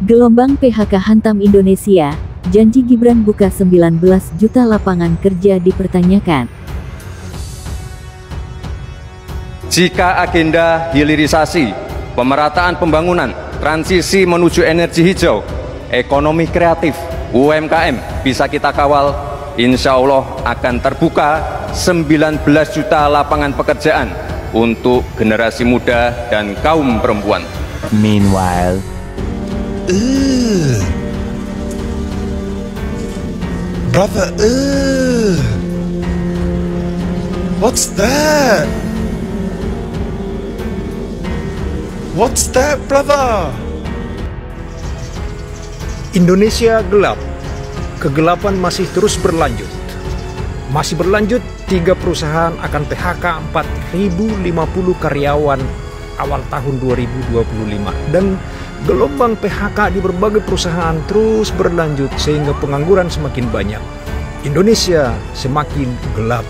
Gelombang PHK hantam Indonesia, janji Gibran buka 19 juta lapangan kerja dipertanyakan. Jika agenda hilirisasi, pemerataan pembangunan, transisi menuju energi hijau, ekonomi kreatif, UMKM bisa kita kawal, insya Allah akan terbuka 19 juta lapangan pekerjaan untuk generasi muda dan kaum perempuan. Meanwhile, brother, what's that? What's that, brother? Indonesia gelap. Kegelapan masih terus berlanjut. Masih berlanjut, 3 perusahaan akan PHK 4.050 karyawan awal tahun 2025. Dan gelombang PHK di berbagai perusahaan terus berlanjut sehingga pengangguran semakin banyak. Indonesia semakin gelap.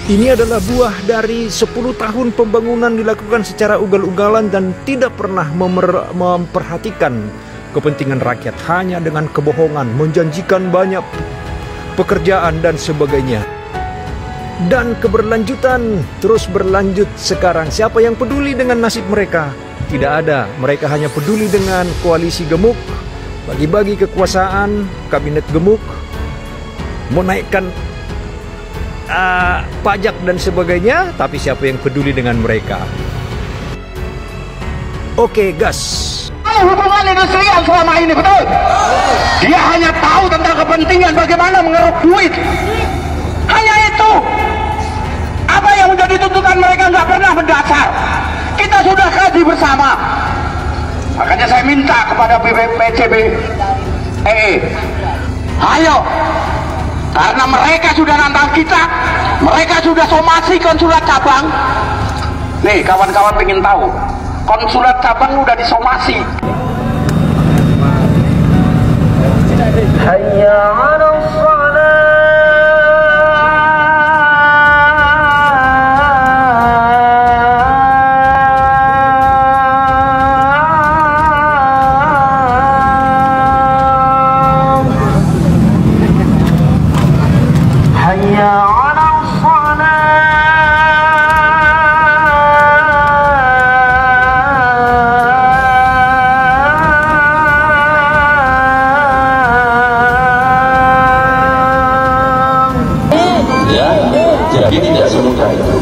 Ini adalah buah dari 10 tahun pembangunan dilakukan secara ugal-ugalan dan tidak pernah memperhatikan kepentingan rakyat, hanya dengan kebohongan, menjanjikan banyak pekerjaan dan sebagainya. Dan keberlanjutan terus berlanjut sekarang. Siapa yang peduli dengan nasib mereka? Tidak ada. Mereka hanya peduli dengan koalisi gemuk, bagi-bagi kekuasaan, kabinet gemuk, menaikkan pajak dan sebagainya, tapi siapa yang peduli dengan mereka? Oke, gas. Hubungan industrial selama ini, betul? Dia hanya tahu tentang kepentingan bagaimana mengeruk duit. Hanya itu. Apa yang menjadi tuntutan mereka nggak pernah mendasar. Kita sudah kaji bersama. Makanya saya minta kepada PCBEE, ayo, karena mereka sudah nantang kita, mereka sudah somasi konsulat cabang. Nih, kawan-kawan pengen tahu, konsulat cabang udah disomasi. Hayya 'alas shalah. Jadi tidak semudah itu.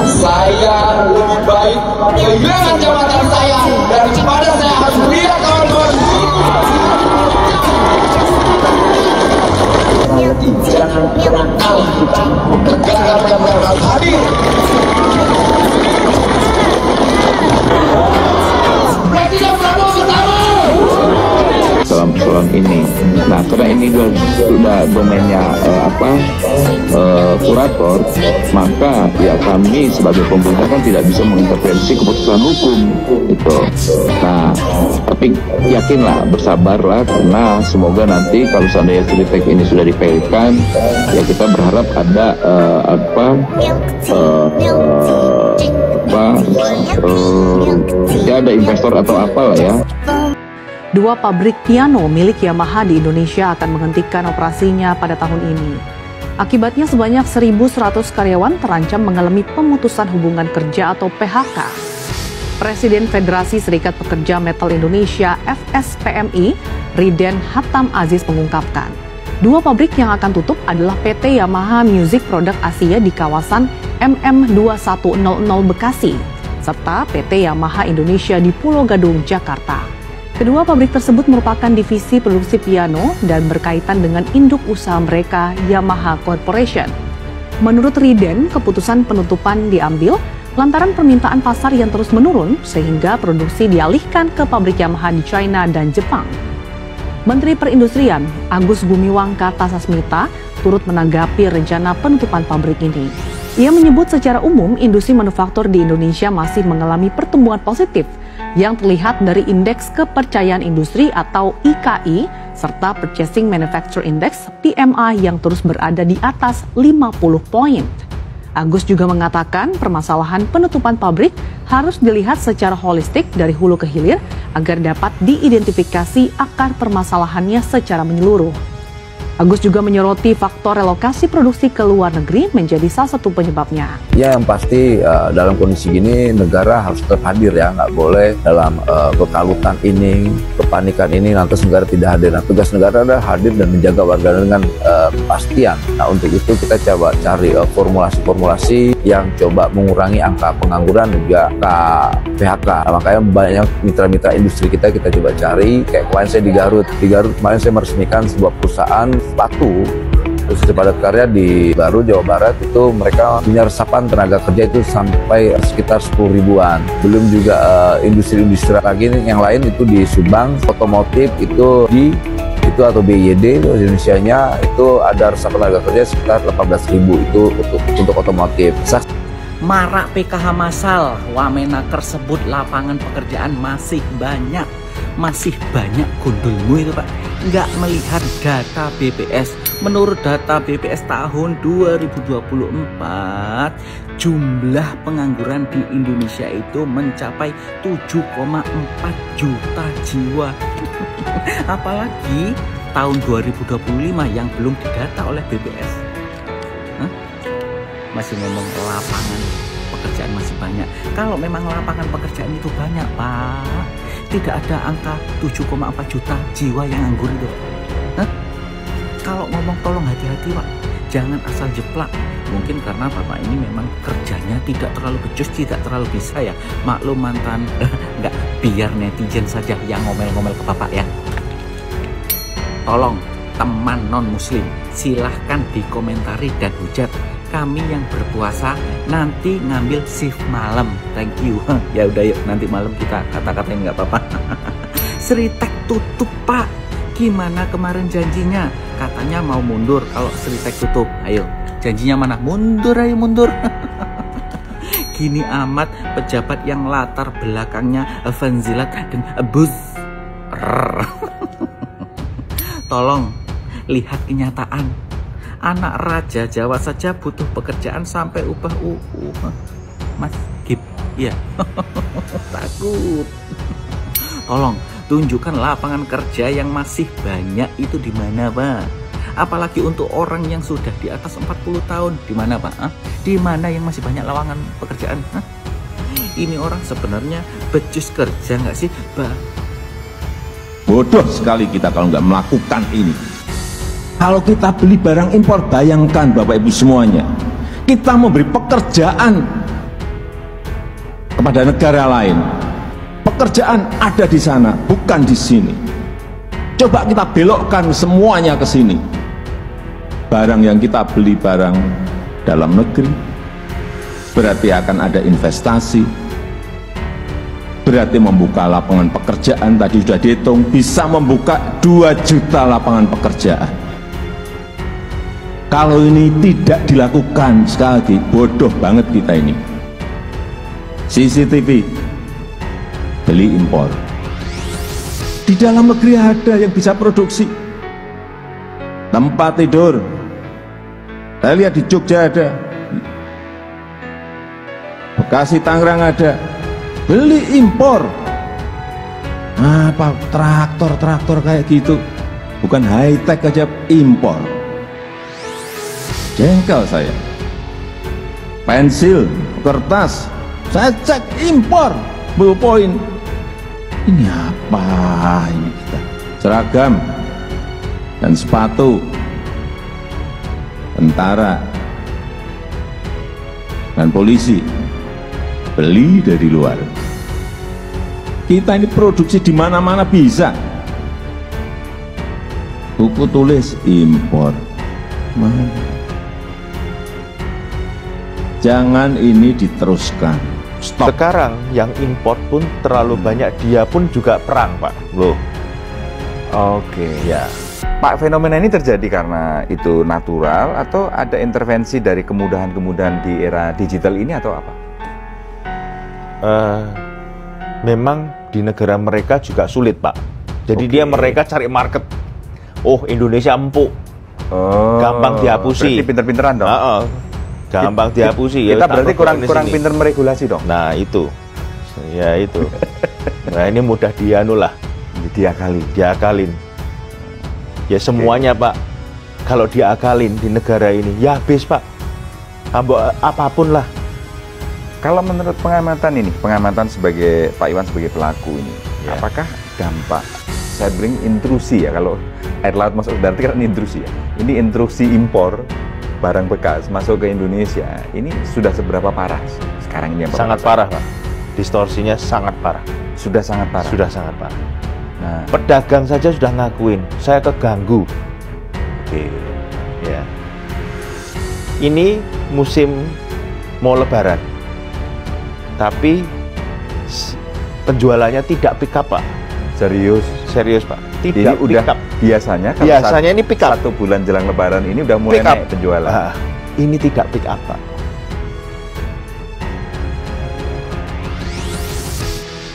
Saya lebih baik kehilangan jabatan saya daripada saya harus melihat kawan-kawan. Jangan pernah kalah kita. Negara yang harus hadir. Presiden Prabowo bersama. dalam persoalan ini. Nah, karena ini sudah domainnya kurator, maka ya kami sebagai pemerintah kan tidak bisa mengintervensi keputusan hukum itu. Nah, tapi yakinlah, bersabarlah, karena semoga nanti kalau seandainya Sritek ini sudah dipilihkan, ya kita berharap ada ya ada investor atau apalah ya. Dua pabrik piano milik Yamaha di Indonesia akan menghentikan operasinya pada tahun ini. Akibatnya sebanyak 1.100 karyawan terancam mengalami pemutusan hubungan kerja atau PHK. Presiden Federasi Serikat Pekerja Metal Indonesia (FSPMI), Riden Hatam Aziz mengungkapkan, dua pabrik yang akan tutup adalah PT Yamaha Music Product Asia di kawasan MM2100 Bekasi, serta PT Yamaha Indonesia di Pulau Gadung, Jakarta. Kedua pabrik tersebut merupakan divisi produksi piano dan berkaitan dengan induk usaha mereka, Yamaha Corporation. Menurut Riden, keputusan penutupan diambil lantaran permintaan pasar yang terus menurun sehingga produksi dialihkan ke pabrik Yamaha di China dan Jepang. Menteri Perindustrian Agus Gumiwang Kartasasmita turut menanggapi rencana penutupan pabrik ini. Ia menyebut secara umum industri manufaktur di Indonesia masih mengalami pertumbuhan positif yang terlihat dari Indeks Kepercayaan Industri atau IKI serta Purchasing Manufacture Index PMI yang terus berada di atas 50 poin. Agus juga mengatakan permasalahan penutupan pabrik harus dilihat secara holistik dari hulu ke hilir agar dapat diidentifikasi akar permasalahannya secara menyeluruh. Agus juga menyoroti faktor relokasi produksi ke luar negeri menjadi salah satu penyebabnya. Ya, yang pasti dalam kondisi gini negara harus tetap hadir ya, nggak boleh dalam kekalutan ini, kepanikan ini lantas negara tidak hadir. Nah, tugas negara adalah hadir dan menjaga warga dengan kepastian. Nah, untuk itu kita coba cari formulasi-formulasi yang coba mengurangi angka pengangguran dan juga angka PHK. Nah, makanya banyak mitra-mitra industri kita coba cari. Kayak kemarin saya di Garut kemarin saya meresmikan sebuah perusahaan sepatu khusus padat karya di Baru, Jawa Barat. Itu mereka punya resapan tenaga kerja itu sampai sekitar 10 ribuan. Belum juga industri-industri lagi yang lain itu di Subang, otomotif itu atau BYD Indonesia-nya itu ada resapan tenaga kerja sekitar 18.000 itu untuk otomotif. Marak PKH massal, Wamenaker sebut lapangan pekerjaan masih banyak gundulmu itu Pak, nggak melihat data BPS. Menurut data BPS tahun 2024, jumlah pengangguran di Indonesia itu mencapai 7,4 juta jiwa. Apalagi tahun 2025 yang belum didata oleh BPS. Masih ngomong lapangan pekerjaan masih banyak. Kalau memang lapangan pekerjaan itu banyak Pak, tidak ada angka 7,4 juta jiwa yang nganggur itu. Kalau ngomong tolong hati-hati Pak, jangan asal jeplak. Mungkin karena Bapak ini memang kerjanya tidak terlalu becus, tidak terlalu bisa ya. Maklum mantan, enggak, biar netizen saja yang ngomel-ngomel ke Bapak ya. Tolong teman non-muslim, silahkan dikomentari dan hujat. Kami yang berpuasa nanti ngambil shift malam. Thank you. Ya udah yuk, nanti malam kita kata-katain nggak apa-apa. Sritek tutup Pak. Gimana kemarin janjinya? Katanya mau mundur kalau Sritek tutup. Ayo, janjinya mana? Mundur ayo mundur. Gini amat pejabat yang latar belakangnya Vanzilat dan Buz. Tolong lihat kenyataan. Anak raja Jawa saja butuh pekerjaan sampai upah Mas Gip, ya. Takut. Tolong tunjukkan lapangan kerja yang masih banyak itu di mana Pak? Apalagi untuk orang yang sudah di atas 40 tahun, di mana Pak? Di mana yang masih banyak lowongan pekerjaan? Ini orang sebenarnya becus kerja nggak sih Pak? Bodoh sekali kita kalau nggak melakukan ini. Kalau kita beli barang impor, bayangkan Bapak Ibu semuanya, kita memberi pekerjaan kepada negara lain. Pekerjaan ada di sana, bukan di sini. Coba kita belokkan semuanya ke sini. Barang yang kita beli barang dalam negeri, berarti akan ada investasi, berarti membuka lapangan pekerjaan. Tadi sudah dihitung, bisa membuka 2 juta lapangan pekerjaan. Kalau ini tidak dilakukan, sekali lagi bodoh banget kita ini. CCTV beli impor, di dalam negeri ada yang bisa produksi. Tempat tidur saya lihat di Jogja ada, Bekasi, Tangerang ada. Beli impor. Apa traktor kayak gitu, bukan high tech aja impor. Jengkel saya. Pensil, kertas, saya cek impor, ballpoint. Ini apa ini kita? Seragam dan sepatu tentara dan polisi beli dari luar. Kita ini produksi di mana-mana bisa. Buku tulis impor. Mana? Jangan ini diteruskan. Stop. Sekarang yang import pun terlalu banyak, dia pun juga perang Pak. Loh. Oke. Ya. Pak, fenomena ini terjadi karena itu natural atau ada intervensi dari kemudahan-kemudahan di era digital ini atau apa? Memang di negara mereka juga sulit Pak. Jadi mereka cari market. Oh, Indonesia empuk. Gampang dihapusi. Berarti pinter-pinteran dong. gampang dihapusi. Kita berarti kurang pinter meregulasi dong. Nah itu, ya itu. Nah ini mudah dianulah, diakalin. Ya semuanya Pak, kalau diakalin di negara ini, ya habis Pak. Apapun lah. Kalau menurut pengamatan sebagai Pak Iwan sebagai pelaku ini, apakah dampak saya bilang intrusi ya, kalau air laut masuk berarti kan intrusi ya. Ini intrusi impor barang bekas masuk ke Indonesia, ini sudah seberapa parah sekarang ini? Sangat parah Pak, distorsinya sangat parah. Sudah sangat parah? Sudah sangat parah. Nah, pedagang saja sudah ngakuin, saya keganggu. Oke, ya. Ini musim mau lebaran, tapi penjualannya tidak pick up Pak. Serius Pak. Tidak udah pick up. Biasanya ini pick up. 1 bulan jelang lebaran ini udah mulai naik penjualan. Ini tidak pick up Pak.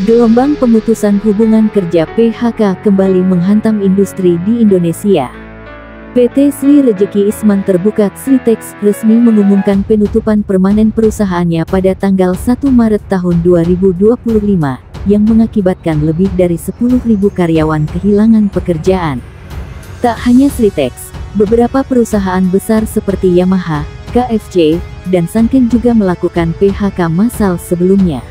Gelombang pemutusan hubungan kerja PHK kembali menghantam industri di Indonesia. PT Sri Rejeki Isman Terbuka Sritex resmi mengumumkan penutupan permanen perusahaannya pada tanggal 1 Maret tahun 2025, yang mengakibatkan lebih dari 10.000 karyawan kehilangan pekerjaan. Tak hanya Sritex, beberapa perusahaan besar seperti Yamaha, KFC, dan Sanken juga melakukan PHK massal sebelumnya.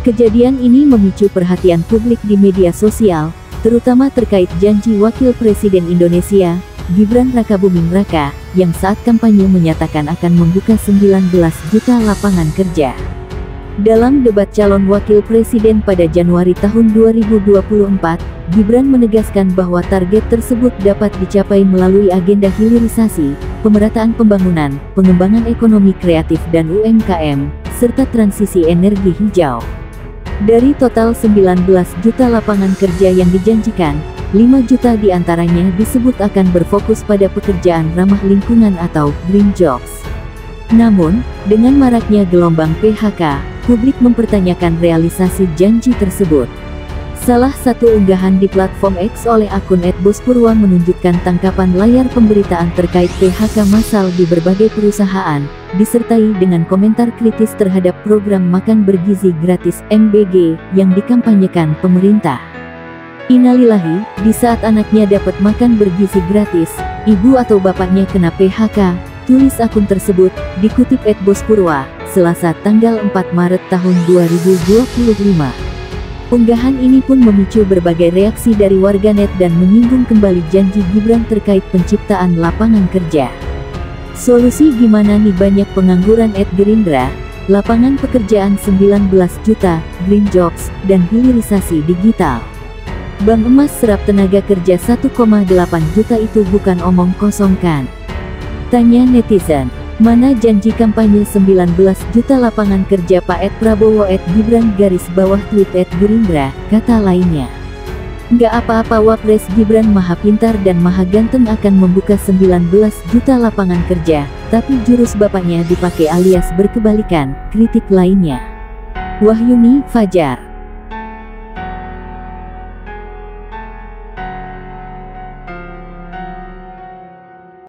Kejadian ini memicu perhatian publik di media sosial, terutama terkait janji Wakil Presiden Indonesia, Gibran Rakabuming Raka, yang saat kampanye menyatakan akan membuka 19 juta lapangan kerja. Dalam debat calon wakil presiden pada Januari tahun 2024, Gibran menegaskan bahwa target tersebut dapat dicapai melalui agenda hilirisasi, pemerataan pembangunan, pengembangan ekonomi kreatif dan UMKM, serta transisi energi hijau. Dari total 19 juta lapangan kerja yang dijanjikan, 5 juta diantaranya disebut akan berfokus pada pekerjaan ramah lingkungan atau green jobs. Namun, dengan maraknya gelombang PHK, publik mempertanyakan realisasi janji tersebut. Salah satu unggahan di platform X oleh akun @bospurwa menunjukkan tangkapan layar pemberitaan terkait PHK massal di berbagai perusahaan, disertai dengan komentar kritis terhadap program makan bergizi gratis MBG yang dikampanyekan pemerintah. Innalillahi, di saat anaknya dapat makan bergizi gratis, ibu atau bapaknya kena PHK, tulis akun tersebut, dikutip @bospurwa, Selasa tanggal 4 Maret tahun 2025. Unggahan ini pun memicu berbagai reaksi dari warganet dan menyinggung kembali janji Gibran terkait penciptaan lapangan kerja. Solusi gimana nih banyak pengangguran @Gerindra, lapangan pekerjaan 19 juta, green jobs, dan hilirisasi digital. Bank emas serap tenaga kerja 1,8 juta itu bukan omong kosong kan? Tanya netizen, mana janji kampanye 19 juta lapangan kerja Pak Prabowo @Gibran _tweet @Gerindra, kata lainnya. Nggak apa-apa, Wapres Gibran maha pintar dan maha ganteng akan membuka 19 juta lapangan kerja, tapi jurus bapaknya dipakai alias berkebalikan, kritik lainnya. Wahyuni Fajar.